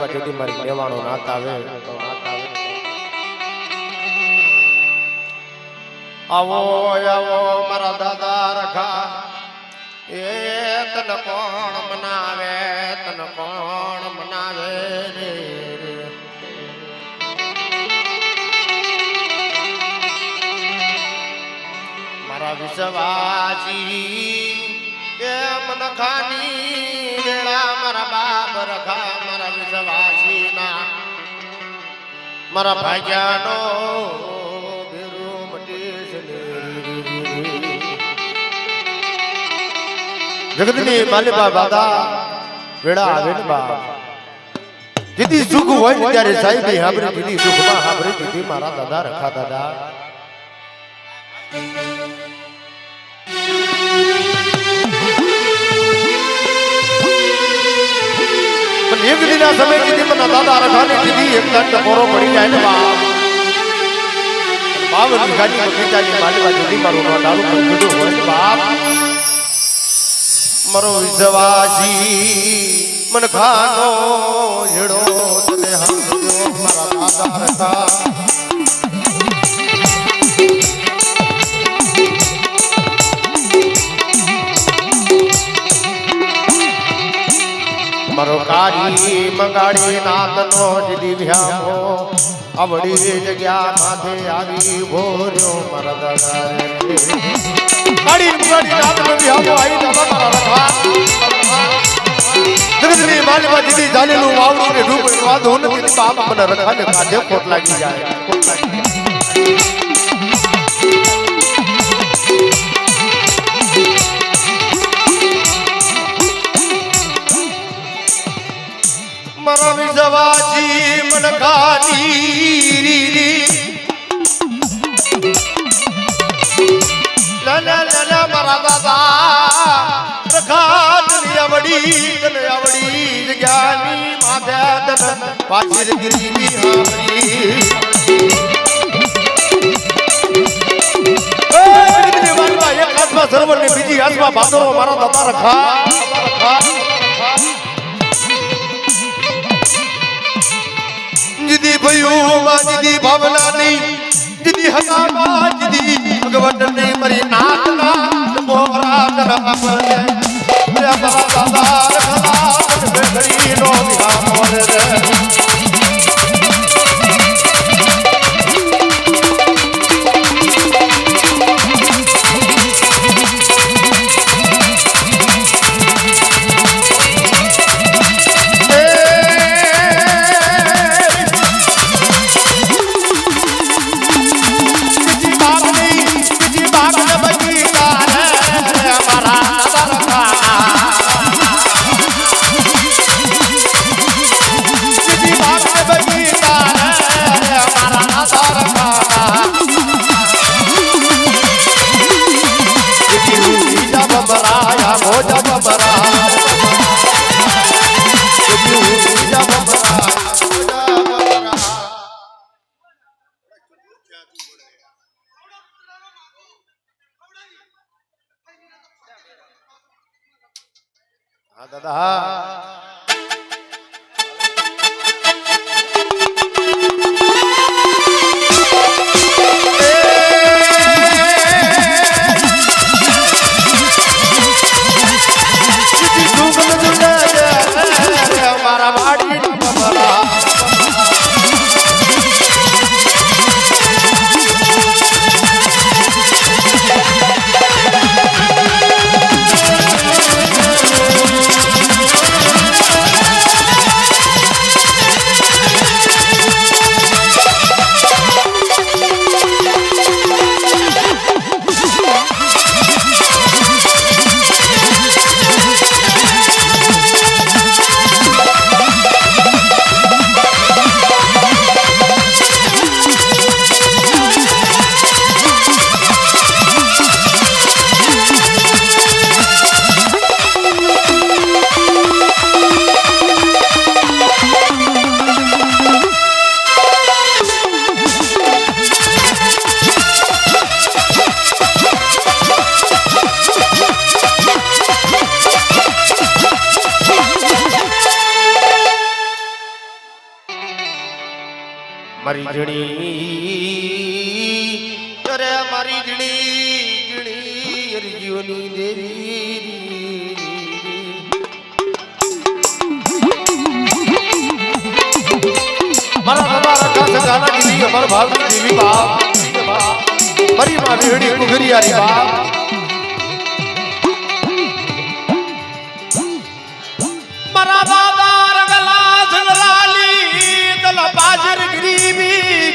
માલિકા જેથી મારી લેવાનો નાત આવે આવો આવો મારા દાદા રખા એ તન કોણ મનાવે રે મારા વિશ્વાસી એ મન ખાની વેળા મારા બાપ રખા મારા વિશ્વાસી ના મારા ભાગ્યાનો જગતની માલિકા બાદા વેળા આવે ને બા જીતી સુખ હોય ત્યારે સાહેબી હાબરી જીતી સુખમાં હાબરી જીતી મારા દાદા રખા દાદા પણ એક દિના સમય જીતી મને દાદા રખાને જીતી એક દંડ કોરો પડી જાય ને બા બાવન ગાડી ખેંચાની માલિકા જીતી મારું દારૂ પર કીધું હોય ને બાપ મરો વિશ્વાસી મન ખાનો હેડો તને હમજો મારા દાદા રખા મરો કાળી મંગાડી નાતનો દીવ્યામો આવડી જગ્યા માથે આવી ભોર્યો મારા દાદા રે કાળી મંગાડી નાતનો દીવ્યામો આવી દાદા રખા જગતની માલિકા દીદી જાનેલું વાવડું ને ડૂબ વાદો નથી બાપ મને રખાને કાઢે ખોટ લાગી જાય મારા વિશ્વાસી મન ખાની લલા લલા મારા દાદા રખા તને આવડી જગ્યાની માથે તન પાછળ ગીરી હામરી એ દીદી મારા એક હાથમાં સરોવર ને બીજી હાથમાં ભાદરો મારા દાદા રખા જીદી ભયું માં જીદી ભાવના ની જીદી હકા માં જીદી ભગવત ને મરી નાત ના મોરા તન આપને મારા દાદા રખા બેઠી નો વિહા મોર રે દાદા જણી અરે મારી જણી અરજીઓની દેવી મારા બાબા રખા સગાના દીવી અમર ભાવની દેવી બાપ મારી માં વેડી કુગરિયારી બાપ મારા બાબા રગલા જગલાલી દલ બાજર ગરીબી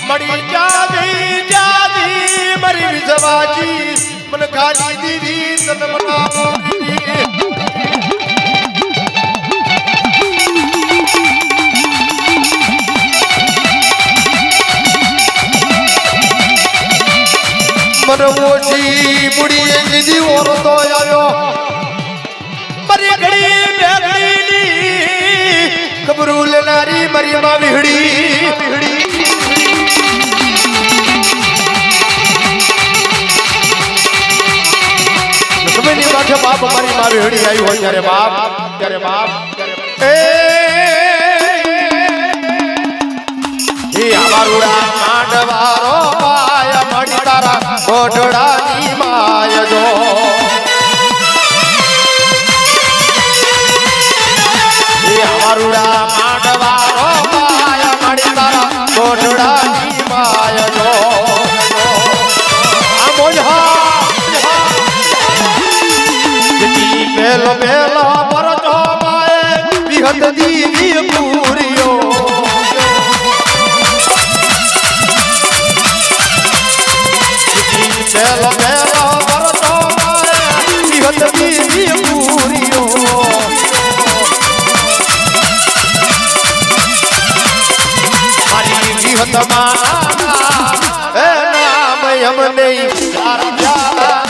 મડી જાદી મરી વિજવાજી મન ખાલી દીવી તન મનાવો મનવોજી મુડીએ દીદી ઓરો તો આવ્યો મરી ઘડી બેગડીની ખબરું લેનારી મરી માં વિહડી ગમેની માથે બાપ મારી માં વિહડી આવ્યું હોય ત્યારે બાપ એ આવારુડા માંડવારો પાય મડી તારા ગોઢડાની માય જો એ આવારુડા માંડવારો પાય મડી તારા ગોઢડાની માય જો આ મોજા પેલો પરચો માએ વિહત દીવી પૂરિયો પેલો પરચો માએ વિહત દીવી પૂરિયો મારી વિહત માના એ નામ અમને તારા પ્યારા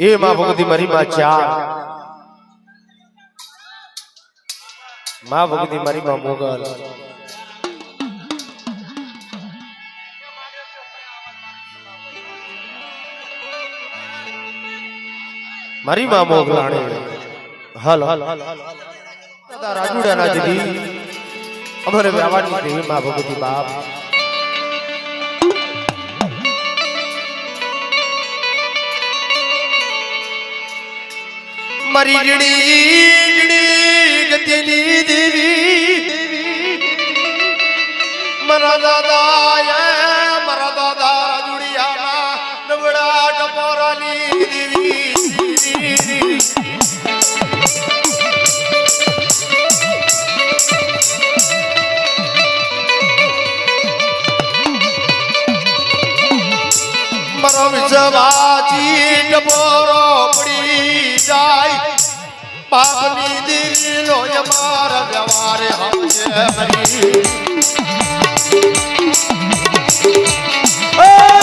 એ માં ભગવતી મારી માં ચાર માં ભગવતી મારી માં મોગલ મારી માં મોગલાણી હલ રાજુડા ના જગી અમારે વ્યાવાની દેવી માં ભગવતી બાપ મારી જડી ગતિની દેવી મારા દાદા રાજુડિયાના નવડા ટપોરાની દેવી મારો વિશ્વાજી ટપોરો પડી જાય પાપની દીનો અમાર વ્યવહાર હમજે મરી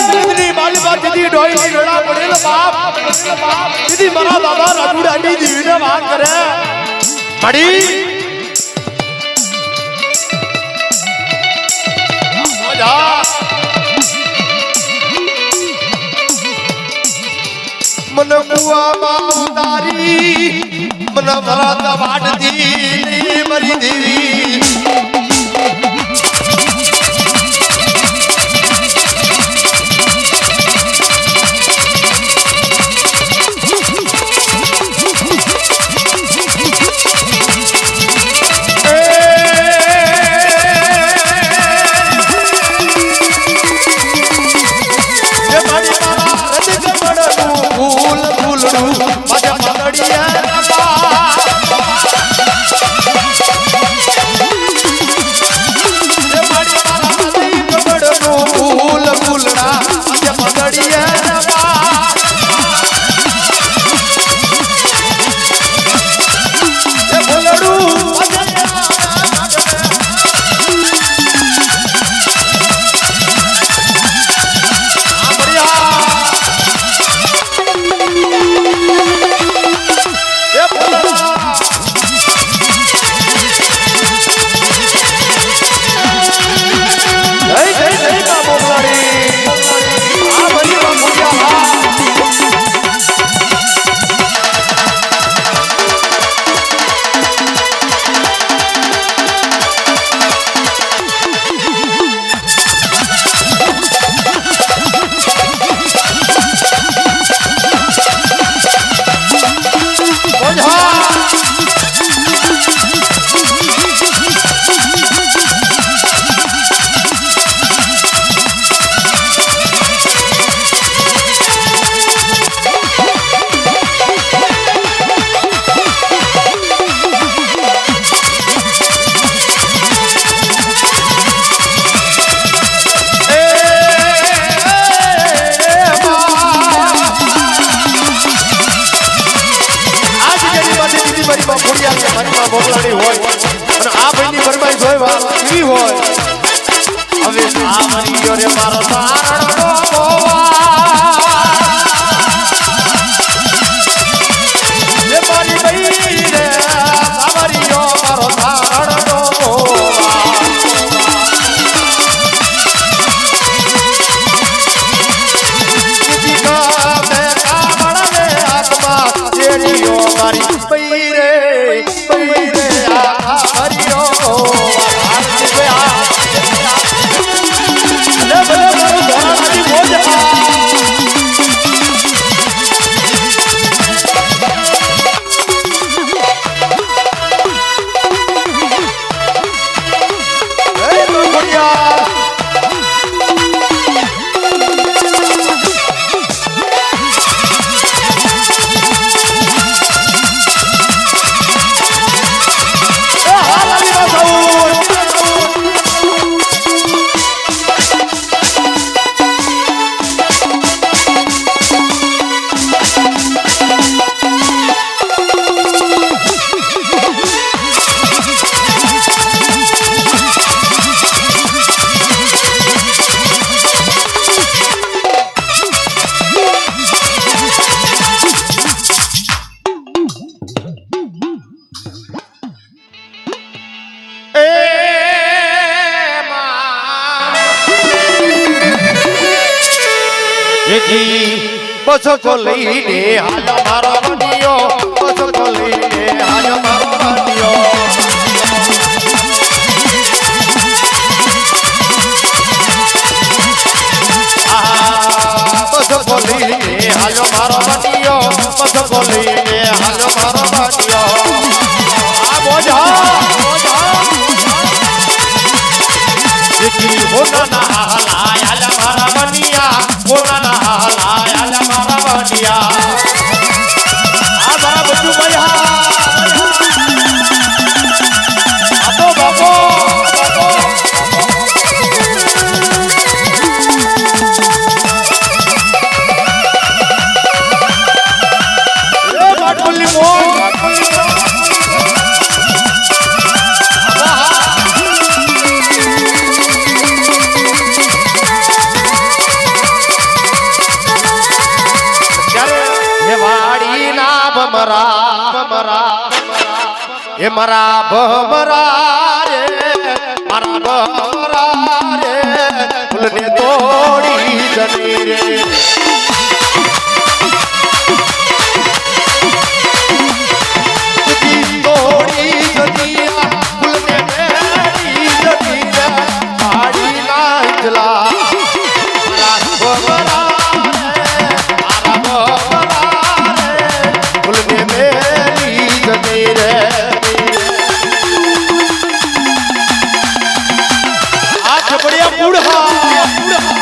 દીદી માલી બાત દીદી ડોઈ ડોડા પડેલ બાપ દીદી મારા દાદા રાજુડાની દીવીને વાત કરે મડી મજા मन कुआं उतारी मन भरत वाटती मरी देवी મારી માં ખોડિયા કે મારી માં મોકલાણી હોય અને આ ભાઈની ફરમાઈશ હોય વાત એવી હોય હવે સાવરિયો રે મારો તારણો એ મારી ભાઈ રે સાવરિયો મારો તારણો મારી પૈરે આ હરિયો બસો કો લઈને હાલ મારો બનિયો બસો કો લઈને હાલ મારો બનિયો બસો કો લઈને હાલ મારો બનિયો બસો કો લઈને હાલ મારો બનિયો આ બોજા જેથી હોના ના હાલાય હાલ મારા બનિયા હોના ના હાલાય હાલ મારા બનિયા આ મારા બધું ભયા આ તો બાપો એ બાટુલી મોન એ મારા ભમરા રે મારા ભમરા રે ફૂલને તોડી જની રે તોડી જની ફૂલને તોડી જની રે પાડી ના જલા મારા ભમરા बढ़िया बूढ़ा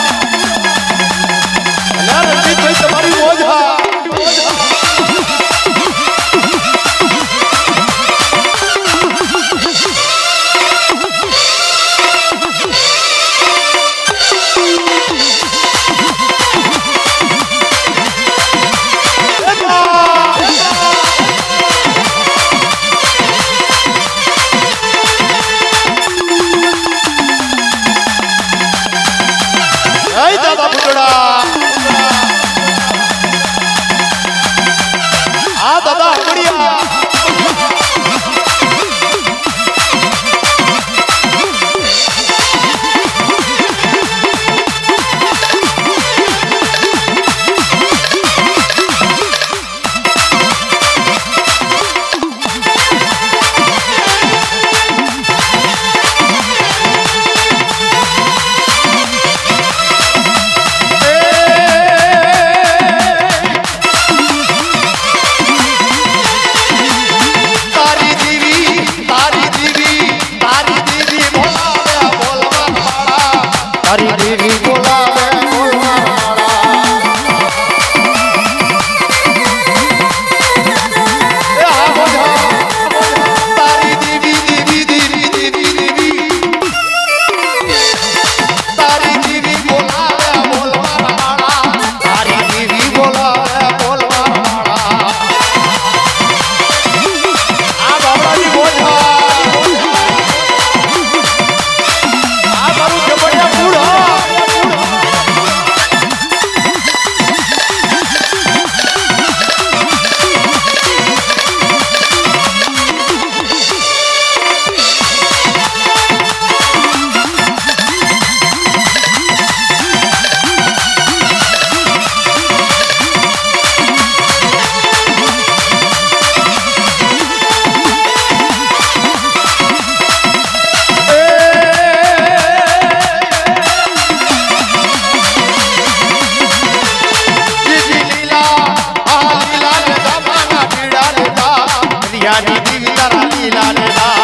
મોરિયાની દીવી તારા લીલા લેલા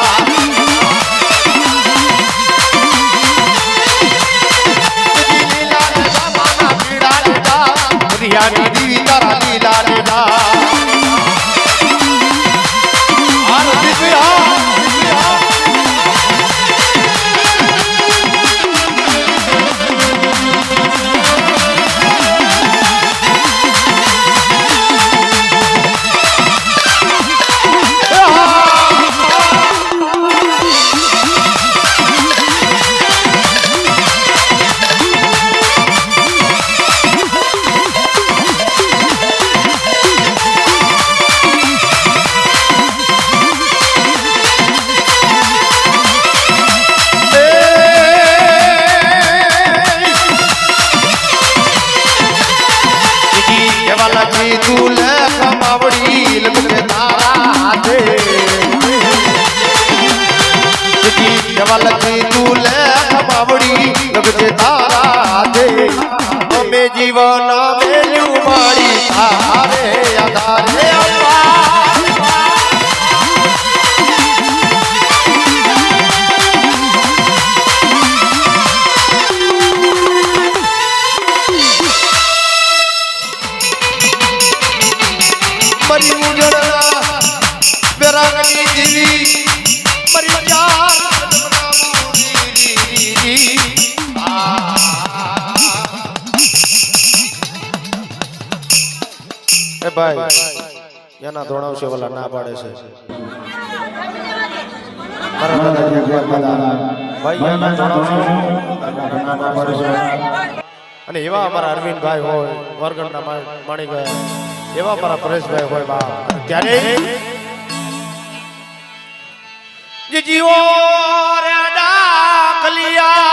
લીલા લેલા માના પીડા લેલા મોરિયાની દીવી તારા લીલા લેલા જીવન મેલ્યું મારી તારે આધારે મરી મુજરા બેરાગની દીવી મરી જા ભાઈ એના ધોણાવશે ઓલા ના પાડે છે અને એવા અમારા અરવિંદભાઈ હોય વરગણના માણી ગયા એવા અમારા પરેશભાઈ હોય બાપ ત્યારે જીવો રે ડાકલિયા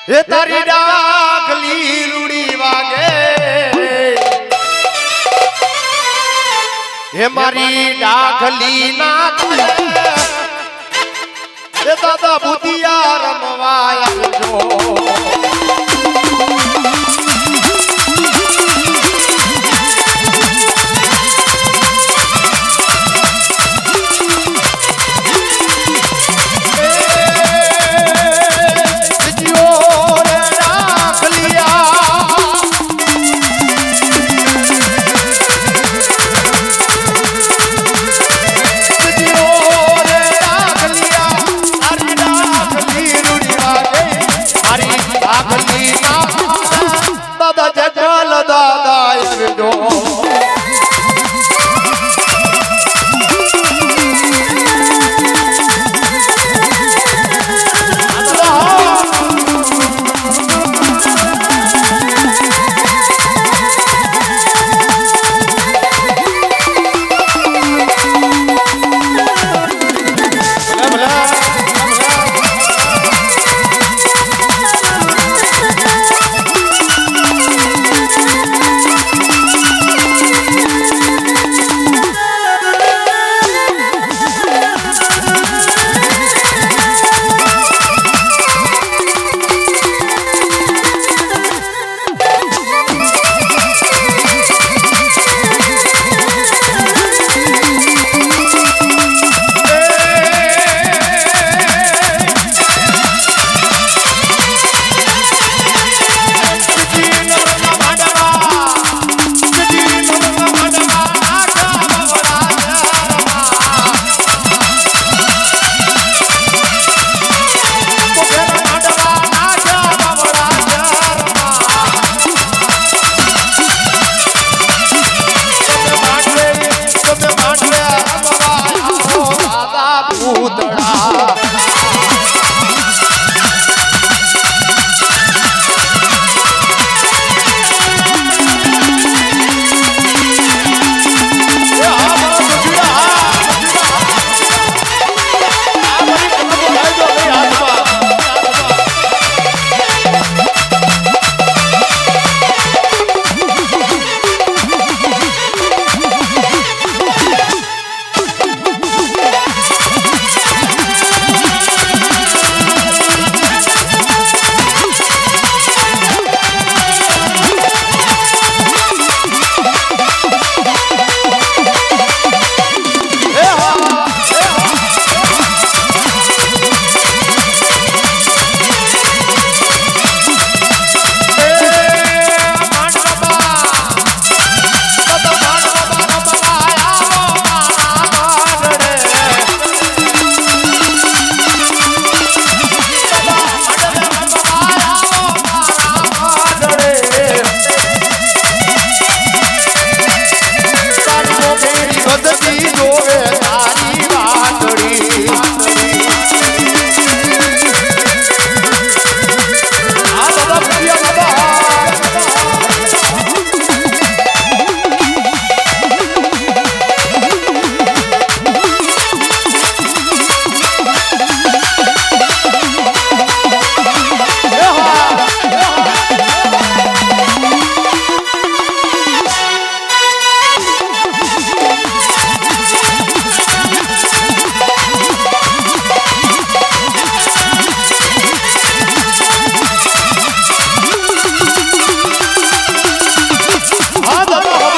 એ તારી ડાકલી રૂડી વાગે હે મારી ડાકલી ના એ દાદા બુધિયા રમવા આવજો આગલી ના જોવે તારી વાતડી આ બધા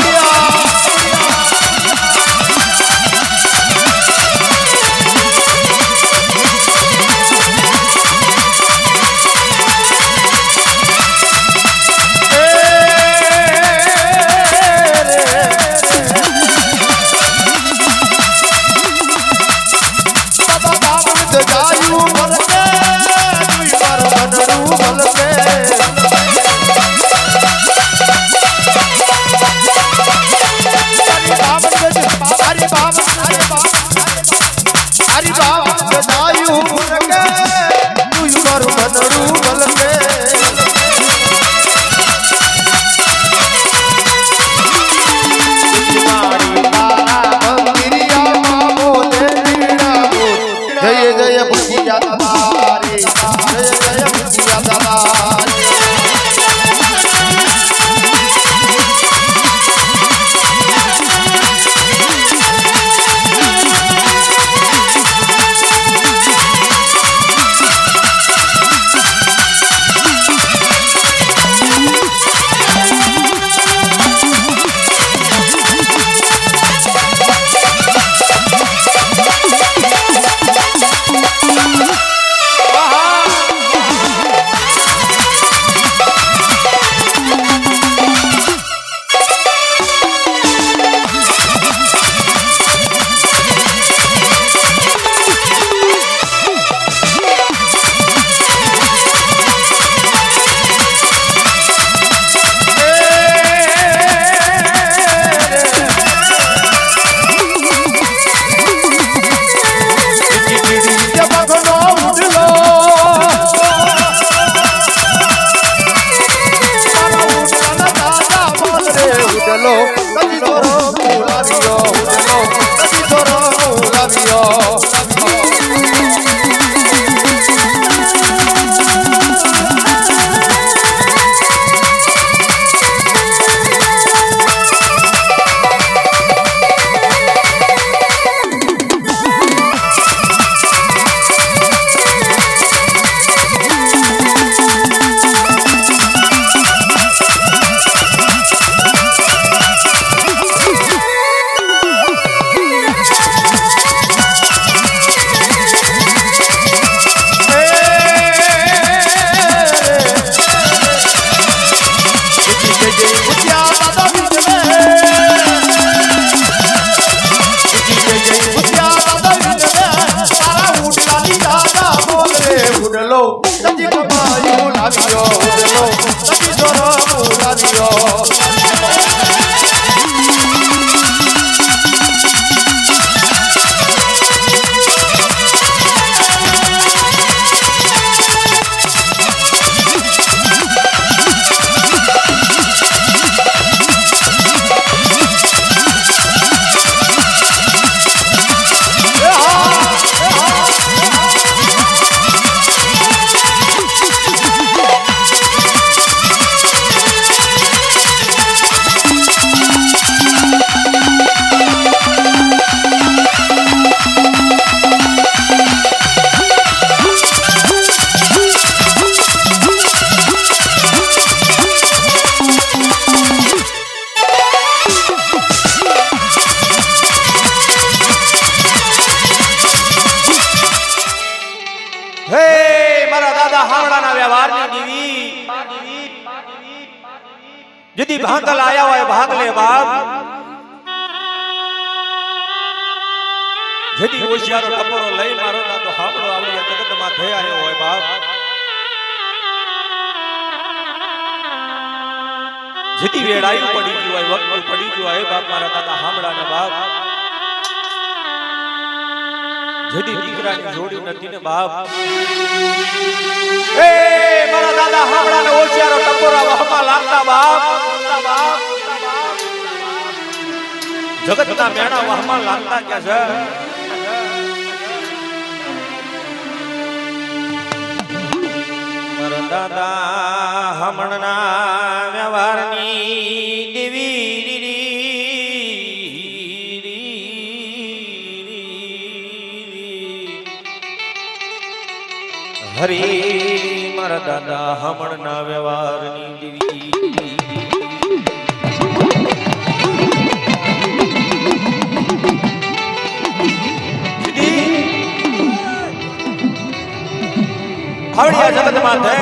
પૂજ્યા બાબા यदि भागल आया हुआ है भाग ले बाप यदि होशियारो टपरो लई मारो ना तो हापड़ो आवड़ी जगत में थे आयो होय बाप यदि वेड़ाई पड़ी गयो है वक्त पड़ी गयो है बाप मारा दादा हामड़ा ने बाप જેથી દીકરાની જોડી નથી ને બાપ એ મારા દાદા હામડાને ઓછિયારો ટપોરા વહમાં લાગતા બાપ જગતના મેણા વહમાં લાગતા કે છે મારા દાદા હમણના વ્યવહારની દેવી હરી મારા દાદા હમણના વ્યવહારની દેવી આવડિયા જગતમાં થે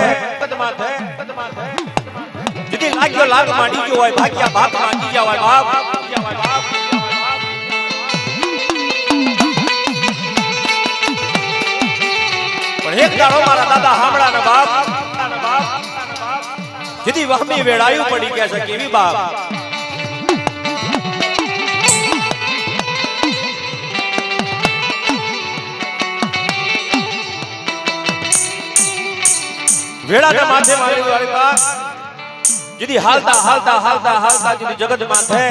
જેથી લાગ્યો લાગ માંડી ગયો હોય ભાગ્યા ભાત માંગી ગયા હોય બાપ પણ એક દાડો મારા દાદા હામડાના બાપ જેથી વહમી વેળાયું પડી ગયા છે કેવી બાપ વેળાને માથે મારી વાળી બાપ જેથી હાલતા હાલતા હાલતા હાલતા જેથી જગત માથે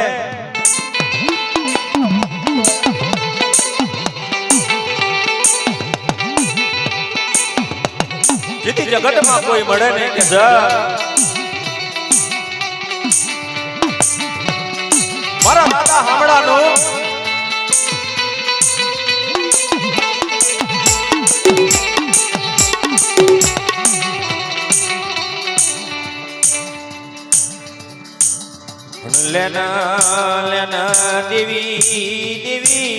જેથી જગતમાં કોઈ મળે નહીં કે મારા દાદા હામડાનું લેના લેના દેવી દેવી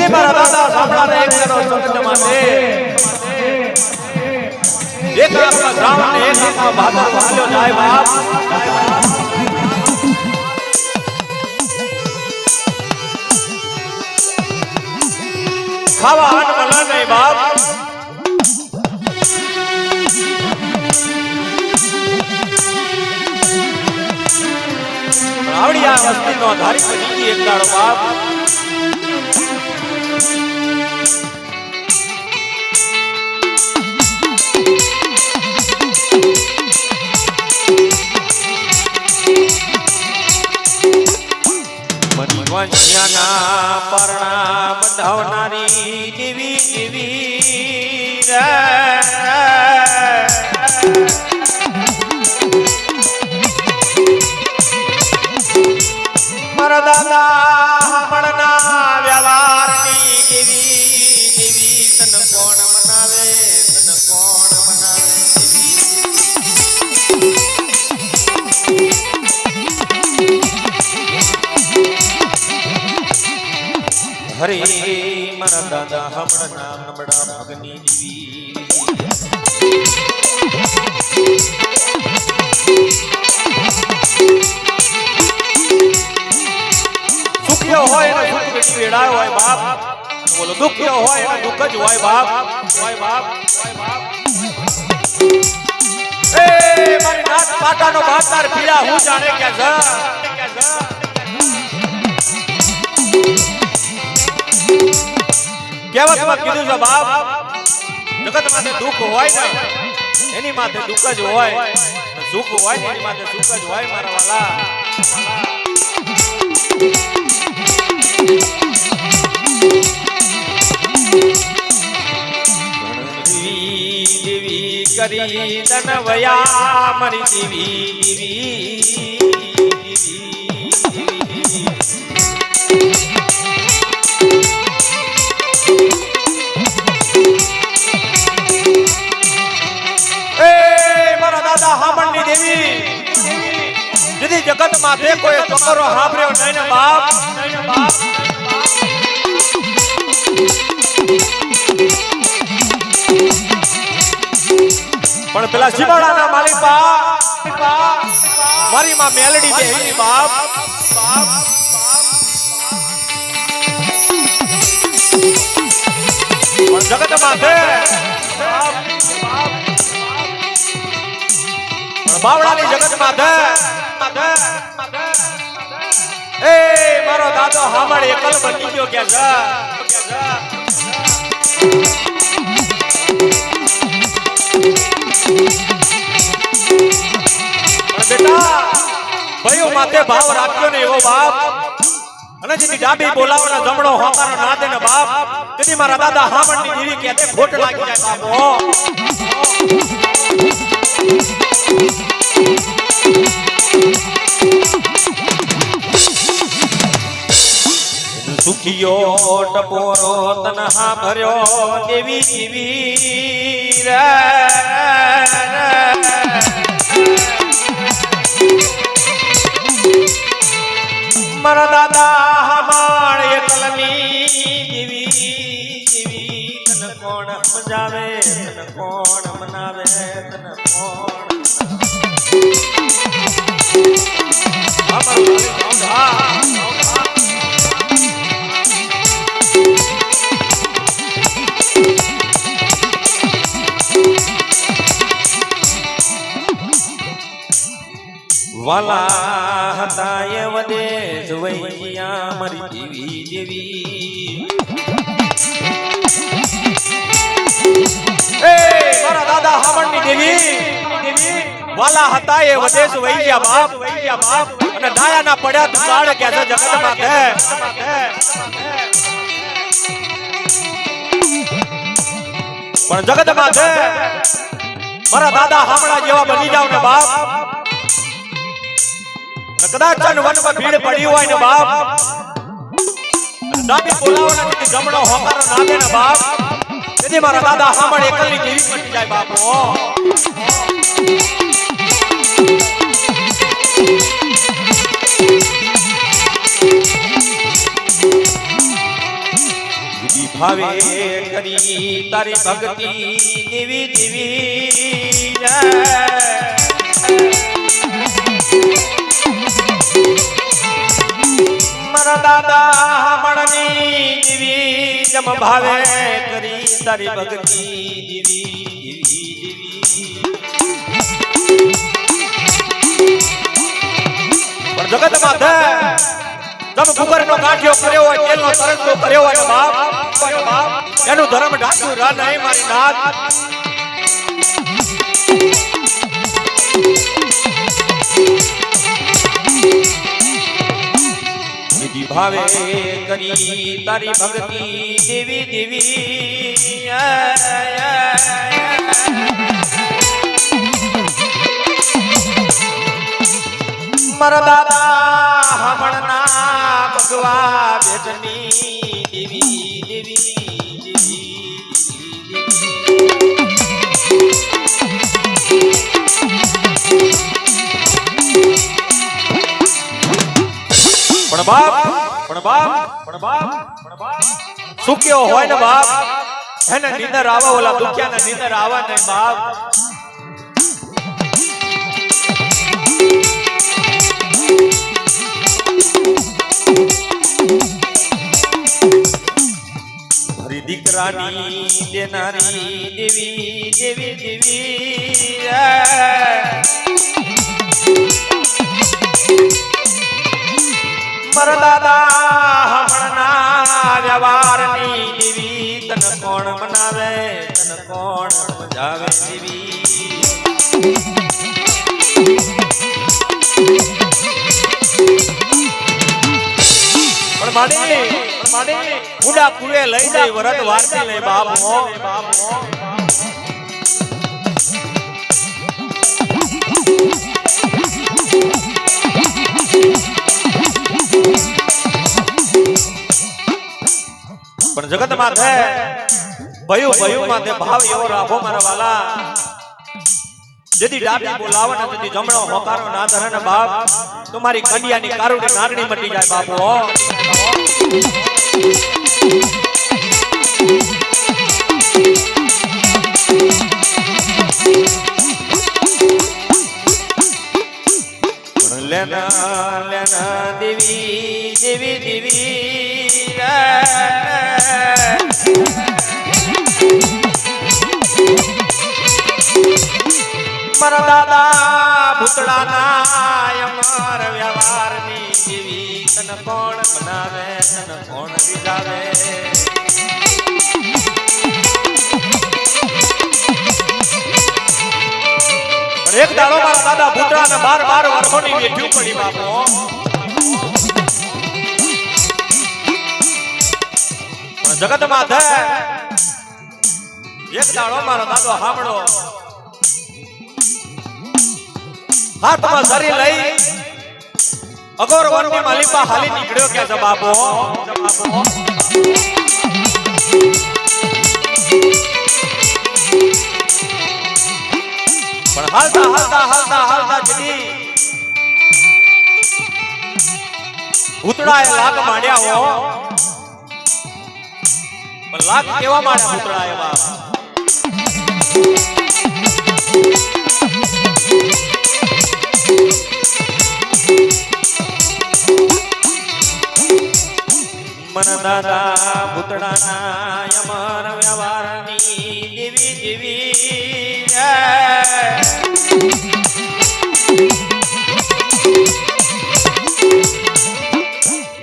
મારા દાદા સાંભળાને એક કરો જગત માટે એક આપણા શ્રાવણ એક આપણા ભાદર વાલ્યો જાય બાપ ખાવા આન મળે નહીં બાપ આવડી આ વસ્તી નો ધારી બની એક દાડો બાપ વંશિયાના પરણા બંધાવનારી દેવી દેવી મારા દાદા હમણના વ્યવહારની દેવી દેવી તન કોણ મનાવે તન કોણ મનાવે હરે મારા દાદા હમણાં નમડા ભગની દેવી સુખ્યો હોય ને સુખ વેડાય હોય બાપ બોલો દુખ્યો હોય ને દુઃખ જ હોય બાપ એ મારી નાથ પાટાનો બાતાર પીડા હું જાણે કે કહેવતમાં કીધું છે બાપ જગત માથે દુઃખ હોય ને એની માથે દુઃખ જ હોય સુખ હોય ને એની માથે સુખ જ હોય મારા વાલા દેવી કરી દન વયા મારી દેવી દેવી જેથી જગત માથે કોઈ ચોકરો હાંભર્યો નહીં ને બાપ પણ પેલા શિવાડાના માલિક મારી માં મેલડી બેહી બાપ પણ જગત માથે બાવળાની જગતમાં ધે એ મારો દાદો હામળ એકલ બની ગયો કે જા બેટા ભયો માથે ભાવ રાખ્યો ને એવો બાપ અને જેની ડાબી બોલાવના જમણો હોકારો ના દે ને બાપ તેની મારા દાદા હામણની દેવી કે તે ખોટ લાગી જાય બાપો સુખિયો ટપોરો તનહા ભર્યો દેવી જીવી રે મારા દાદા હમાણ એકલની જીવી જીવી તને કોણ સમજાવે તને કોણ મનાવે તને કોણ વાલા હતા એ વદે જવૈયા મારી દેવી દેવી એ મારા દાદા હામણની દેવી વાલા હતા એ વદે જવૈયા બાપ અને દાયાના પડ્યા દુકાળ કે જગતમાં છે પણ જગતમાં છે મારા દાદા હામણા જેવા બની જાવ ને બાપ કદાચ વનમાં ભીડ પડી હોય ને બાપ દાદી બોલાવવાના જમણો હોકારો ના દે ને બાપ તેથી મારા દાદા હામણ એકલની દેવી બની જાય બાપો ભાવે કરી તારી ભક્તિ દેવી દેવી મારા દાદા હામણની દેવી જમ ભાવે કરી તારી ભક્તિ દેવી દેવી પણ જગતમાં ધે જમ કુકરનો કાઠિયો કર્યો હોય તેલનો તરંગો કર્યો હોય બાપ એનું ધર્મ ઢાંકું રા નહીં મારી નાથ ભાવે કરી તારી ભક્તિ દેવી દેવી મારા દાદા હામણના ભગવા બેટની દેવી દેવી પણ બાપ સુખ્યો હોય ને બાપ એને નીંદર આવા ઓલા દુખિયાને નીંદર આવા ને બાપ હરી દીકરાની દેનારી દેવી દેવી દેવી મારા દાદા હમણના વ્યવહારની દેવી તને કોણ મનાવે તને કોણ મજાવે દેવી પણ માડી ઉડા કુએ લઈ જાય વરદ વારતી લઈ બાપ પણ જગતમાં છે ભયું માં તે ભાવ એવો રાખો મારા વાલા જેથી ડાબી બોલાવે ને જેથી જમણો હોકારો ના ધરે ને બાપ તમારી કંડિયાની કારુડી નારણી મટી જાય બાપો લેના લેના દેવી દેવી દેવી મારા દાદા ભૂતળાના અમર વ્યવહારની જેવી તન કોણ બનાવે તન કોણ રીઝાવે એક દાડો મારા દાદા ભૂતળાને 12 વર્ષોની વેઠ્યું પડી બાપો જગત માથે એક દાડો મારો દાદો હામડો હાથમાં ધરી લઈ અગોર વનની માલિપા હાલી નીકળ્યો કે જબાબો પણ હાલતા જડી ભૂતળાએ લાગ માંડ્યા હો પણ લાગ કેવા માંડ્યા ભૂતળાએ બાપ મન દાદા ભૂતળાના અમર વ્યવહારની દેવી દેવી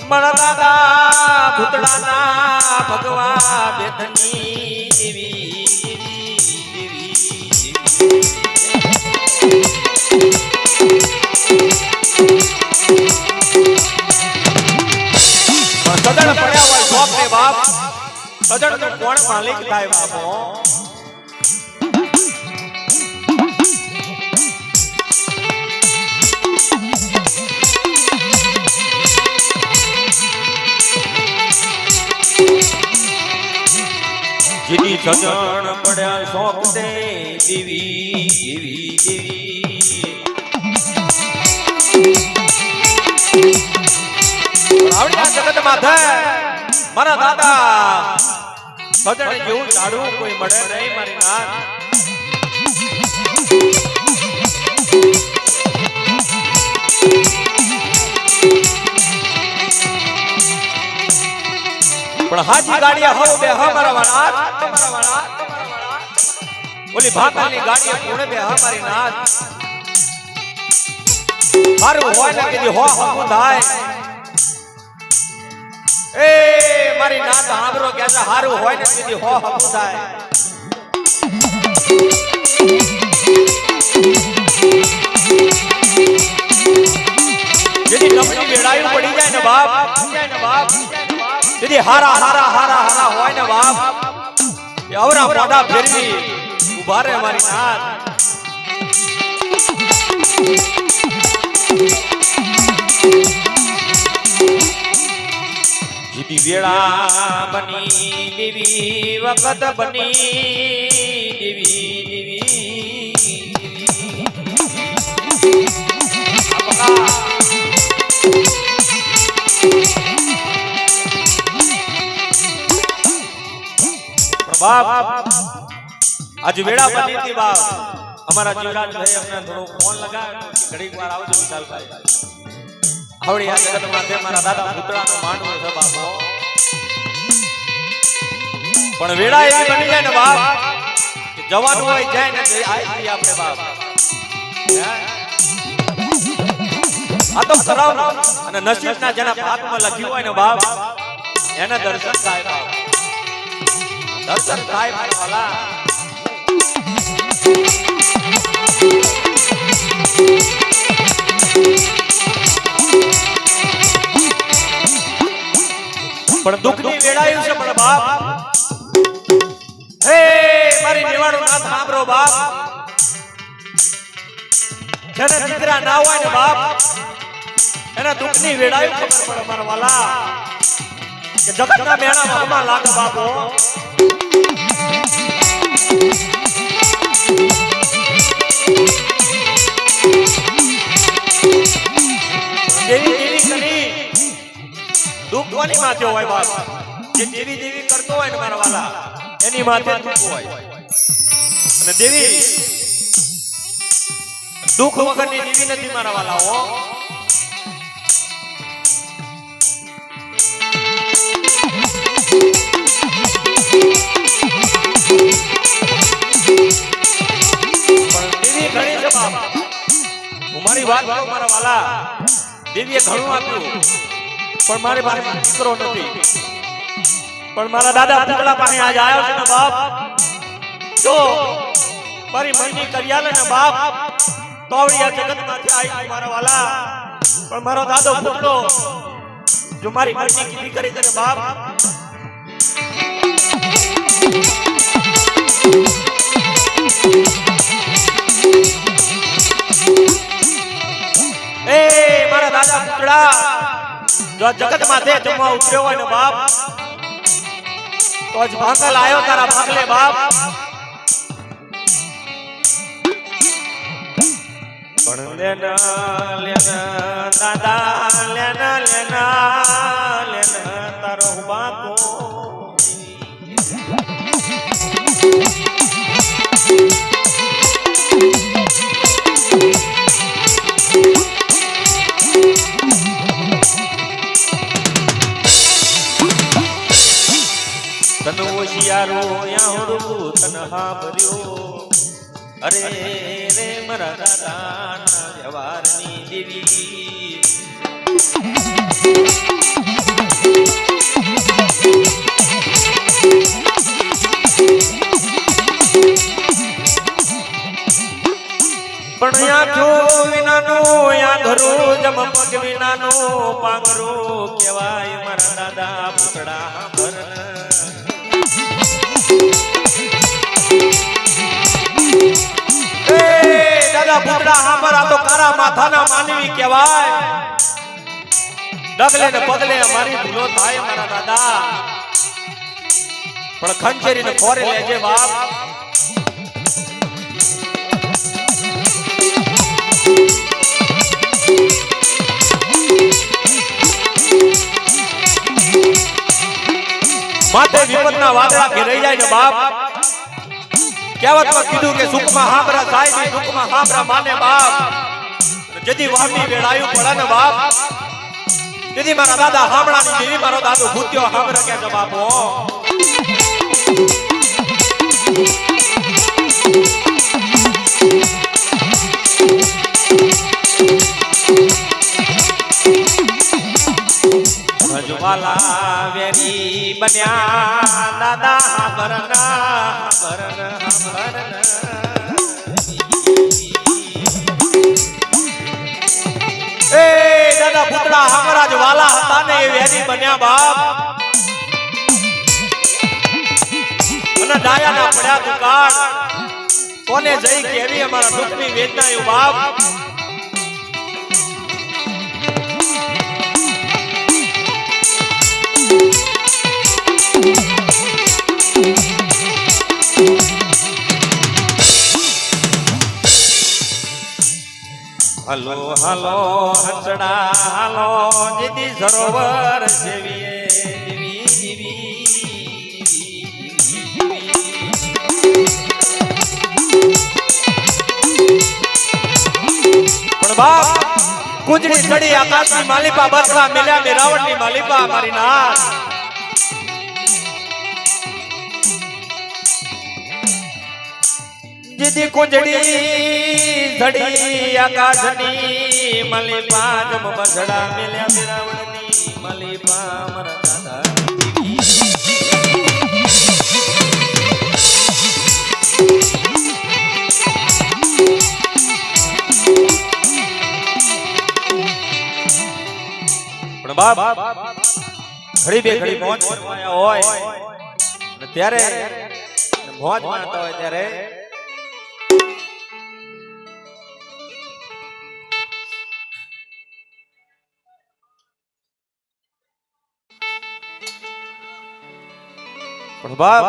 મન દાદા ભૂતળાના ભગવા બેધની દેવી દેવી સદન પડ્યા હોય શોખ ને બાપ સદન તો કોણ માલિક થાય બાપો જેની સદન પડ્યા શોખ દે દેવી દેવી દેવી આવડિયા જગત માથે મારા દાદા સદન જેવું ઝાડવું કોઈ મળે નહીં મારી નાથ પણ હાજી ગાડીયા હો બે મારા વાળા ઓલી ભાતાની ગાડીએ પૂણે બે મારી નાથ મારું હોય ને કીધી હો હમ થાય એ મારી નાત હાંભરો કે છે હારું હોય ને કીધી હો હમ થાય જેની નમણી વેડાયું પડી જાય ને બાપ જેની હારા હોય ને બાપ એ અવરા મોઢા ફેરવી ઉભા રે મારી નાત જીતી વેળા બની દેવી વખત બની દેવી બાપ આજ વેળા બની હતી બાપ અમારા જીવરાજ ભાઈ અમને થોડો ફોન લગાવ્યો ઘડીક વાર આવજો વિશાલભાઈ આવડી આ જગત માથે મારા દાદા ભૂતળાનો માંડવો છે બાપો પણ વેળા એવી બની જાય ને બાપ કે જવાનું હોય જાય ને આઈ આપણે બાપ આ તો કરાવ અને નસીબના જેના હાથમાં લખ્યું હોય ને બાપ એને દર્શન થાય બાપ દર્શન થાય મારા વાલા પણ દુઃખની વેળાયું છે પણ બાપ હે મારી નિવાડું નાથ સાંભળો બાપ જેને દીકરા ના હોય ને બાપ એના દુઃખની વેળાયું ખબર પડે મારા વાલા કે જગતના મેળામાં હમણાં લાગે બાપો દેવી કરી દુઃખ કોની માથે હોય બાપ જે દેવી કરતો હોય ને મારા વાલા એની માથે દુઃખ હોય અને દેવી દુઃખ વગરની દેવી નથી મારા વાલા હો પણ દેવી ઘણી છે બાપ મારી વાત કહું મારા વાલા, દેવીએ ઘણું આપ્યું પણ મારી પાસે દીકરો નથી, પણ મારા દાદા પૂતળા પાસે આજ આવ્યો છે ને બાપ, જો મારી મહીની કર્યા ને બાપ તો આ જગતમાંથી આવી મારા વાલા, પણ મારો દાદો પૂતળો જો મારી મહીની કીધી કરી દે ને બાપ, એ મારા દાદા પૂતળા જો જગત માથે જમવા ઉતર્યો હોય ને બાપ તો જ ભાંગલ આવ્યો તારા ભાગલે બાપ, પણ લેના લેના દાદા લેના લેના લેના તારો બાપો તન હોશિયારો યાહુડું તન હાભર્યો, અરે રે મારા દાદાના જવારની દેવી, પણ આંખો વિનાનો આંધળો જમ પગ વિનાનો પાંગરો કહેવાય મારા દાદા પૂતળા ભરણ, દાદા પૂતળા હાંભરા તો કારા માથાના માનવી કહેવાય, ડગલે ને પગલે અમારી ભૂલો થાય મારા દાદા, પણ ખંચેરીને ખોરે લેજે બાપ, માથે વિપતના વાદળા ઘેરાઈ જાય ને બાપ, કહેવતમાં કીધું કે સુખમાં હાંભરા થાય ને દુઃખમાં હાંભરા માને બાપ, જેથી વામી વેળાયું પડે ને બાપ, જેથી મારા દાદા હાંભળાની દેવી મારો દાદો ભૂત્યો હાંભરા કે બાપો, ભજવાલા વેરી બન્યા દાદા ભરના ભરન ભરન, એ દાદા પૂતળા હાંભરા જ વાલા હતા ને એ વેરી બન્યા બાપ, અને ડાયાના પડ્યા દુકાળ કોને જઈ કેવી અમારા દુઃખની વેદના એ બાપ, હલો હલો હંસડા હલો જીદી સરોવર સેવીએ જીવી જીવી, પણ બાપ કુંજડી ચડી આકાશની માલિપા બસરા મિલ્યા મે રાવણની માલિપા મારી નાથ, જીદી કુંજડી ચડી આકાશની માલિપા જમ બસડા મિલ્યા મે રાવણની માલિપા મારા દાદા, પણ બાપ ઘડી બે ઘડી મોજ કરવાયા હોય અને ત્યારે મોજ માણતા હોય ત્યારે પણ બાપ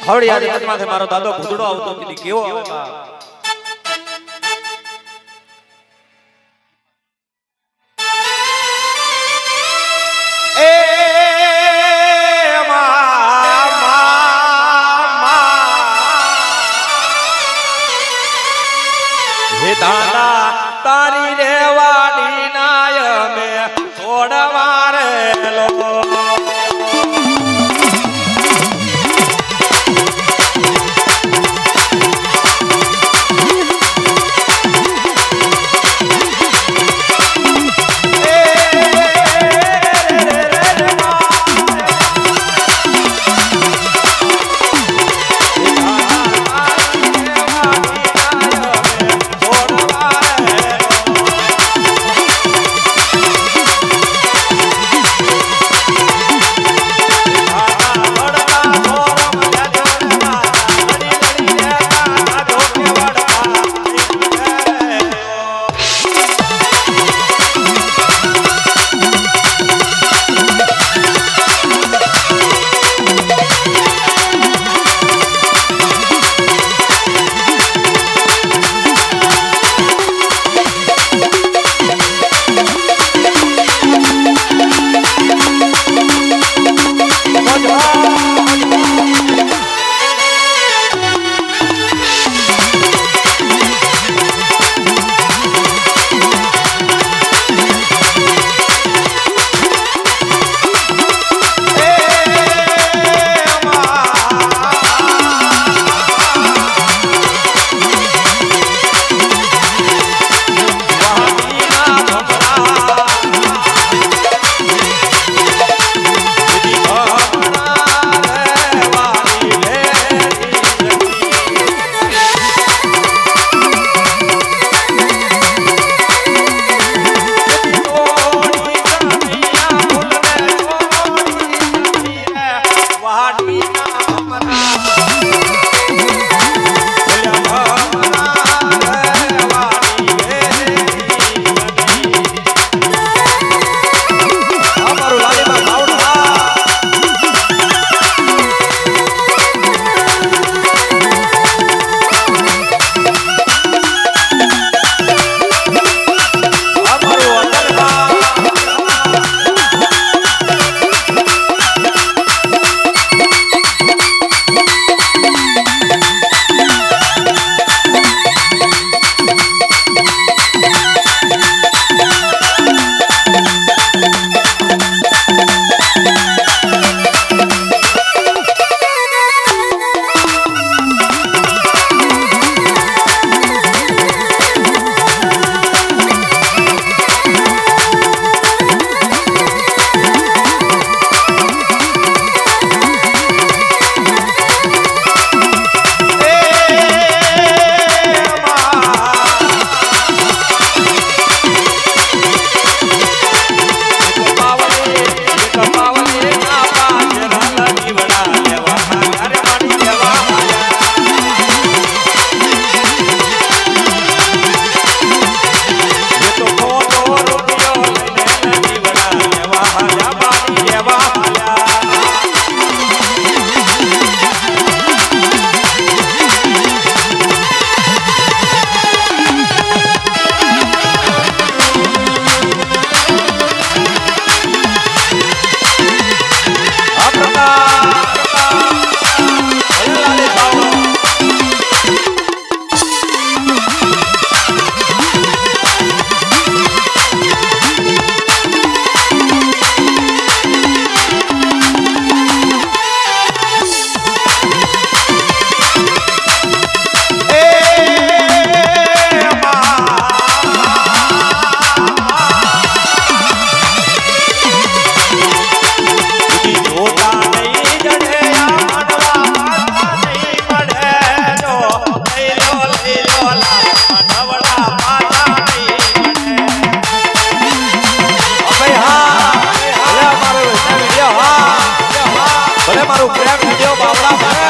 ખવડી આ જગતમાંથી મારો દાદો ભૂતડો આવતો હતી કેવો આવે બાપ, દાદા તારી રેવાડી નાય મે છોડવા રે લોકો, ભલે મારું પ્રેમ વિડિયો બાવળા મારે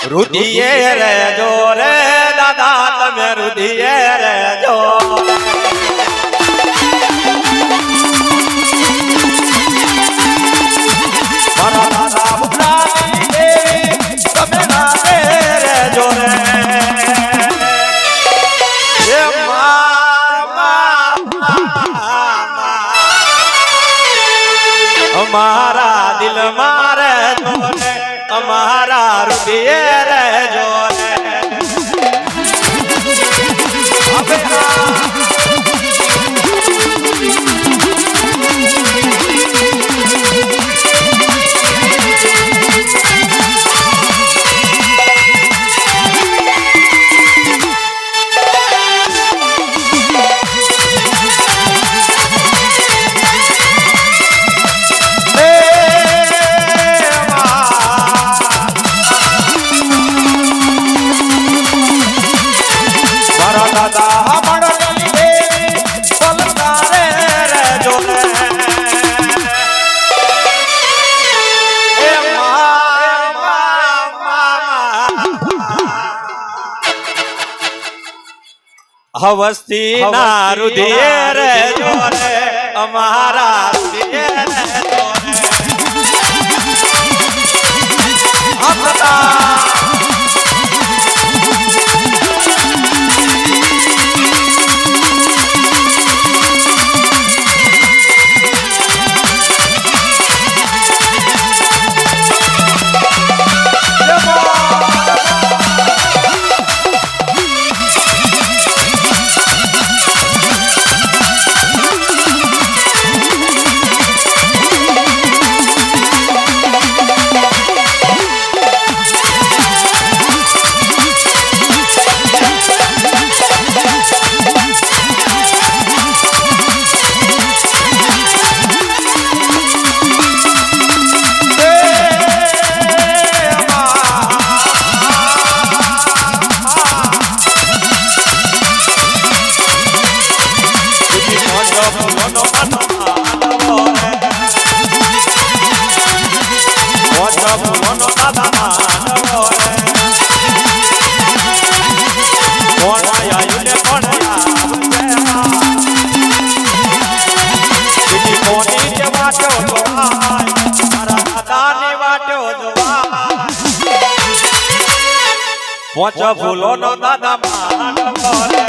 રુધિએ રેજો રે દાદા તમે રુધિએ રેજો મારા દાદા બુલાની દેવી તમે નામે રેજો રે હે અમારા દિલ મારે જોને અમારા રુધિએ રેજો રે હવસ્તી ના રુધિએ રેજો રે અમારા રુધિએ રેજો રે પોચ ફૂલો નો દાદા માંડવો રે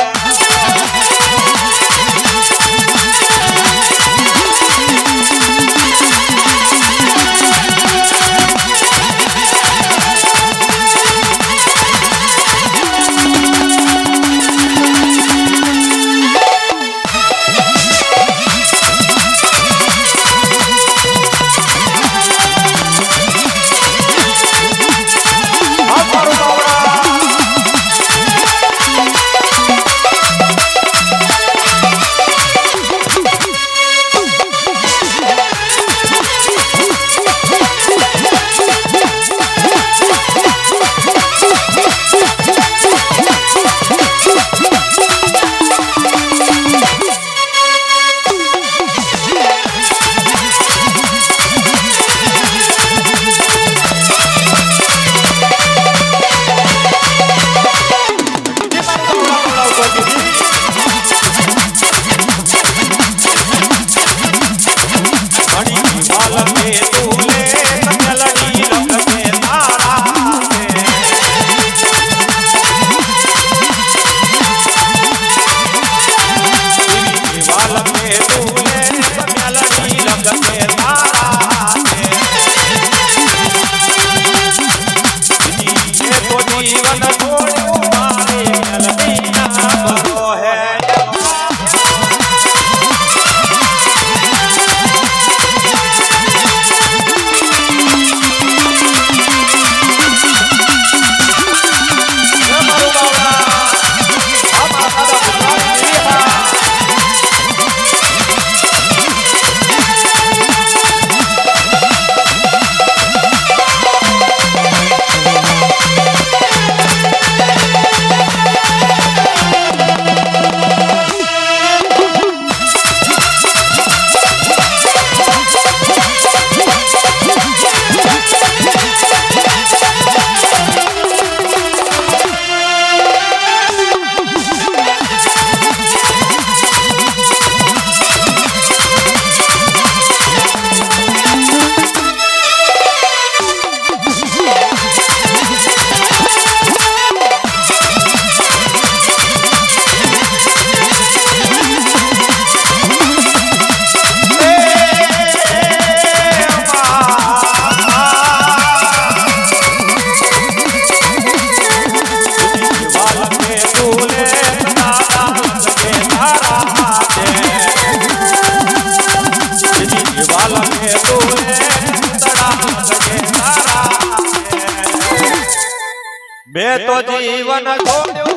मैं तो जीवन छोड़્યો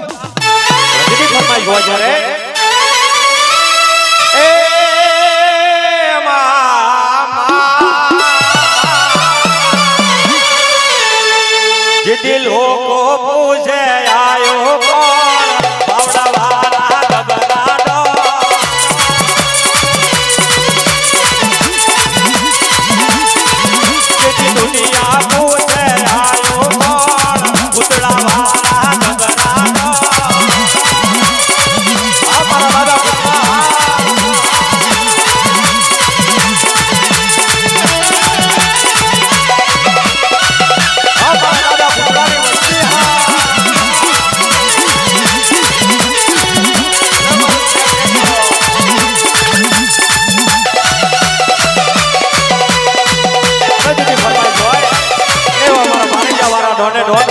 હજી ફરમાઈ ગયો જ્યારે એ મામા જે દિલ હો કો પૂછે આયો કોણ બાવડા વાળા ગબરાડો જે દુનિયા પૂછે આયો કોણ ઉતળા વાળા ગબરાડો આ મારા દાદા डोने डोन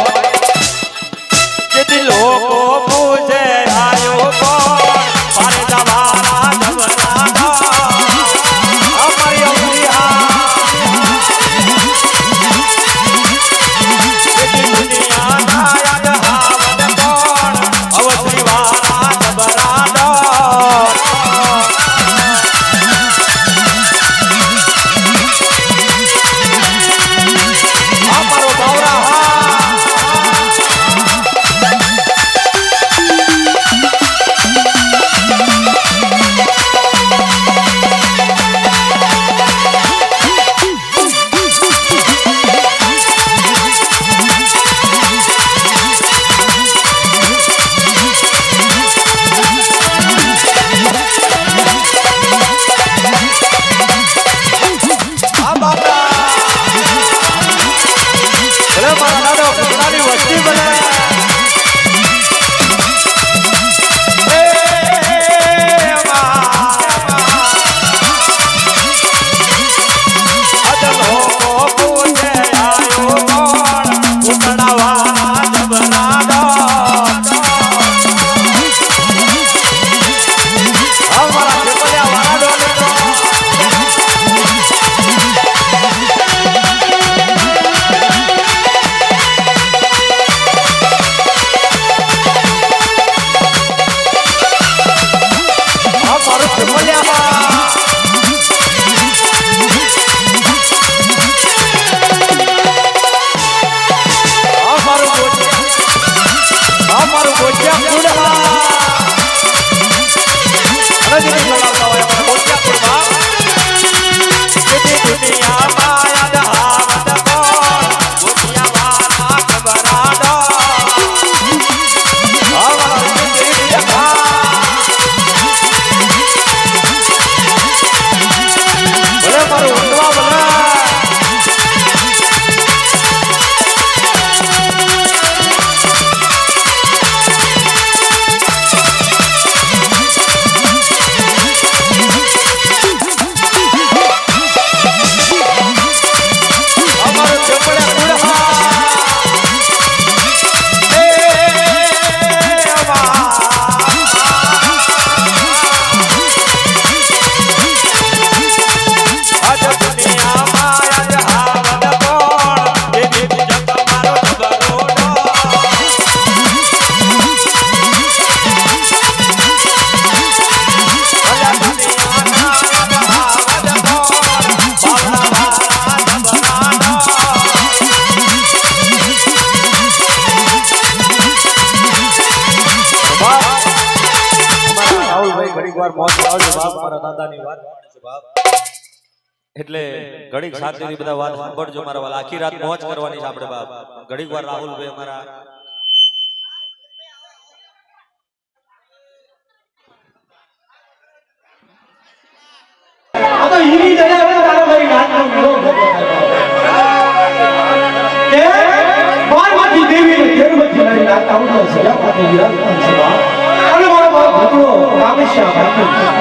जे दिल को पूछे आयो कौन पारे दवारा दबराना हमारी उंगलियां ये दुनिया ना याद हावत कौन अवसरी वाला दबराना हमारो बावरा દુનિયા વાળા જબરાડો અમારા પેપલિયા વાળા એટલે ઘડીક શાંતિથી બધા વાત સાંભળજો મારા વાલા આખી રાત મોજ કરવાની છે આપણે બાપ ઘડીક વાર રાહુલભાઈ અમારા આ તો ઈની જડે હવે તારો ભાઈ નાચનો વિરોધ કે બારમાંથી દેવી ને તેરમાંથી નાચતા આવતો છે યામાંથી વિરાજમાન છે અને મારો ભક્તો રામેશ્યામ